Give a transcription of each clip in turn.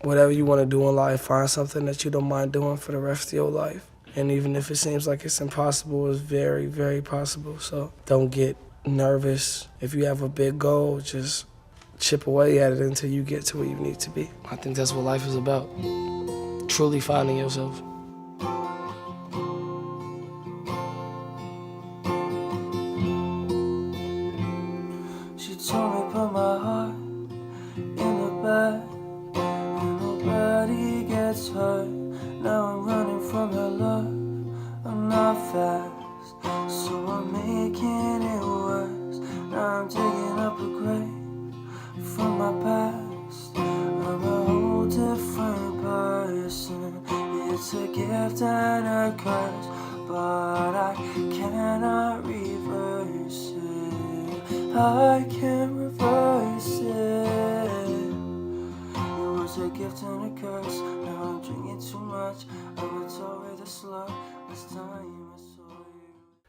whatever you want to do in life, find something that you don't mind doing for the rest of your life. And even if it seems like it's impossible, it's very, very possible. So don't get nervous. If you have a big goal, just chip away at it until you get to where you need to be. I think that's what life is about, truly finding yourself. She told me put my heart in the bag and nobody gets hurt. Now I'm running from her love, I'm not fast, so I'm making it worse. Now I'm digging up a grave from my past. I'm a whole different person. It's a gift and a curse, but I cannot reverse it. I can't reverse it. It was a gift and a curse. Now I'm drinking too much. I would tolerate the slur. Last time I saw you.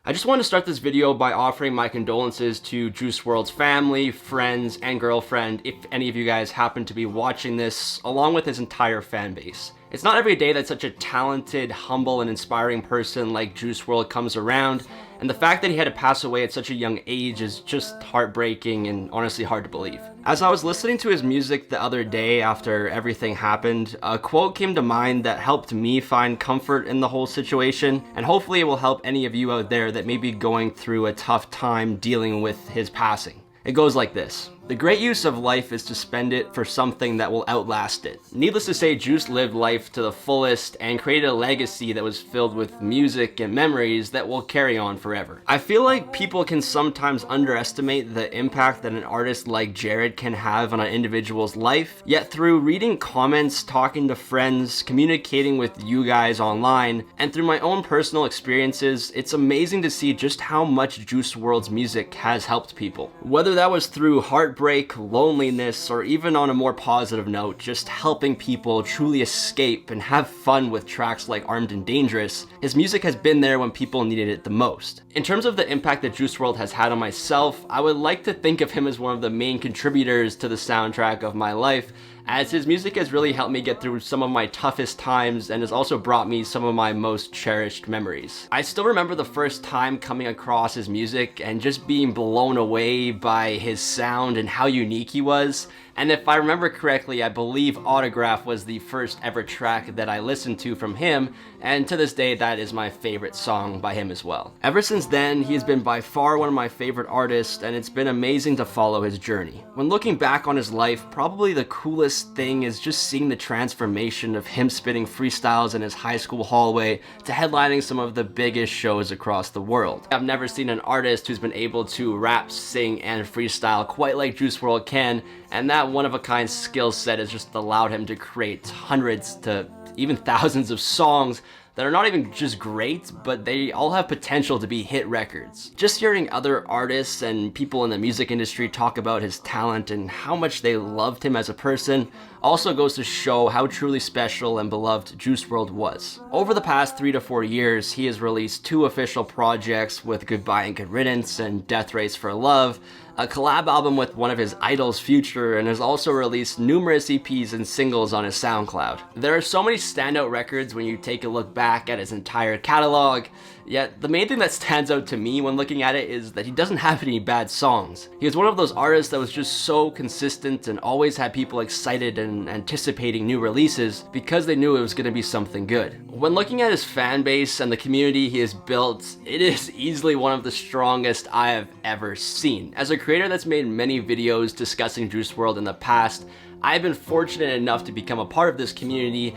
I just want to start this video by offering my condolences to Juice WRLD's family, friends, and girlfriend if any of you guys happen to be watching this, along with his entire fan base. It's not every day that such a talented, humble, and inspiring person like Juice WRLD comes around, and the fact that he had to pass away at such a young age is just heartbreaking and honestly hard to believe. As I was listening to his music the other day after everything happened, a quote came to mind that helped me find comfort in the whole situation, and hopefully it will help any of you out there that may be going through a tough time dealing with his passing. It goes like this. The great use of life is to spend it for something that will outlast it. Needless to say, Juice lived life to the fullest and created a legacy that was filled with music and memories that will carry on forever. I feel like people can sometimes underestimate the impact that an artist like Jared can have on an individual's life, yet through reading comments, talking to friends, communicating with you guys online, and through my own personal experiences, it's amazing to see just how much Juice WRLD's music has helped people. Whether that was through heartbreak, loneliness, or even on a more positive note, just helping people truly escape and have fun with tracks like Armed and Dangerous, his music has been there when people needed it the most. In terms of the impact that Juice WRLD has had on myself, I would like to think of him as one of the main contributors to the soundtrack of my life, as his music has really helped me get through some of my toughest times and has also brought me some of my most cherished memories. I still remember the first time coming across his music and just being blown away by his sound and how unique he was. And if I remember correctly, I believe Autograph was the first ever track that I listened to from him, and to this day that is my favorite song by him as well. Ever since then, he has been by far one of my favorite artists, and it's been amazing to follow his journey. When looking back on his life, probably the coolest thing is just seeing the transformation of him spitting freestyles in his high school hallway to headlining some of the biggest shows across the world. I've never seen an artist who's been able to rap, sing, and freestyle quite like Juice WRLD can, and that one-of-a-kind skill set has just allowed him to create hundreds to even thousands of songs that are not even just great, but they all have potential to be hit records. Just hearing other artists and people in the music industry talk about his talent and how much they loved him as a person also goes to show how truly special and beloved Juice WRLD was. Over the past 3 to 4 years, he has released 2 official projects with Goodbye and Good Riddance and Death Race for Love, a collab album with one of his idols, Future, and has also released numerous EPs and singles on his SoundCloud. There are so many standout records when you take a look back at his entire catalog, yet the main thing that stands out to me when looking at it is that he doesn't have any bad songs. He was one of those artists that was just so consistent and always had people excited and anticipating new releases because they knew it was going to be something good. When looking at his fan base and the community he has built, it is easily one of the strongest I have ever seen. As a creator that's made many videos discussing Juice WRLD in the past, I've been fortunate enough to become a part of this community,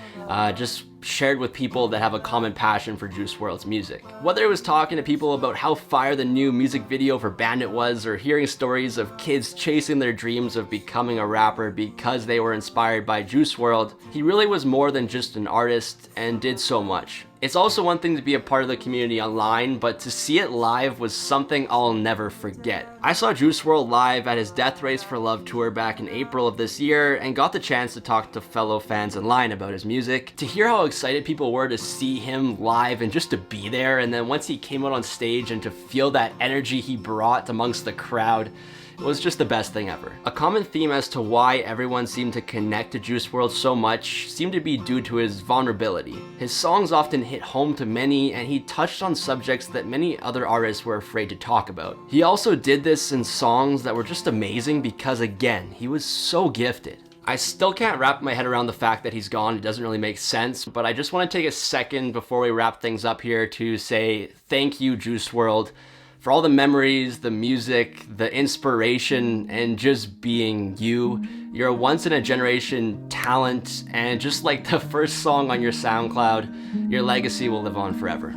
just shared with people that have a common passion for Juice WRLD's music. Whether it was talking to people about how fire the new music video for Bandit was, or hearing stories of kids chasing their dreams of becoming a rapper because they were inspired by Juice WRLD, he really was more than just an artist and did so much. It's also one thing to be a part of the community online, but to see it live was something I'll never forget. I saw Juice WRLD live at his Death Race for Love tour back in April of this year and got the chance to talk to fellow fans in line about his music. To hear how excited people were to see him live and just to be there, and then once he came out on stage and to feel that energy he brought amongst the crowd, It was just the best thing ever. A common theme as to why everyone seemed to connect to Juice WRLD so much seemed to be due to his vulnerability. His songs often hit home to many, and he touched on subjects that many other artists were afraid to talk about. He also did this in songs that were just amazing because, again, he was so gifted. I still can't wrap my head around the fact that he's gone. It doesn't really make sense, but I just want to take a second before we wrap things up here to say thank you, Juice WRLD, for all the memories, the music, the inspiration, and just being you. You're a once-in-a-generation talent, and just like the first song on your SoundCloud, your legacy will live on forever.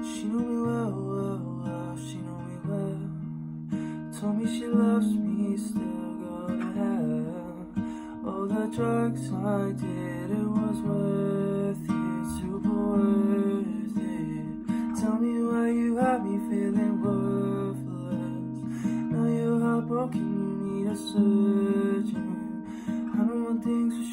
She knew me well, she knew me well. Told me she loves me, still gonna have all the drugs I did, it was worth it, super worth it. Tell me why you had me feeling worthless. Now you're heartbroken, you need a surgeon. I don't want things to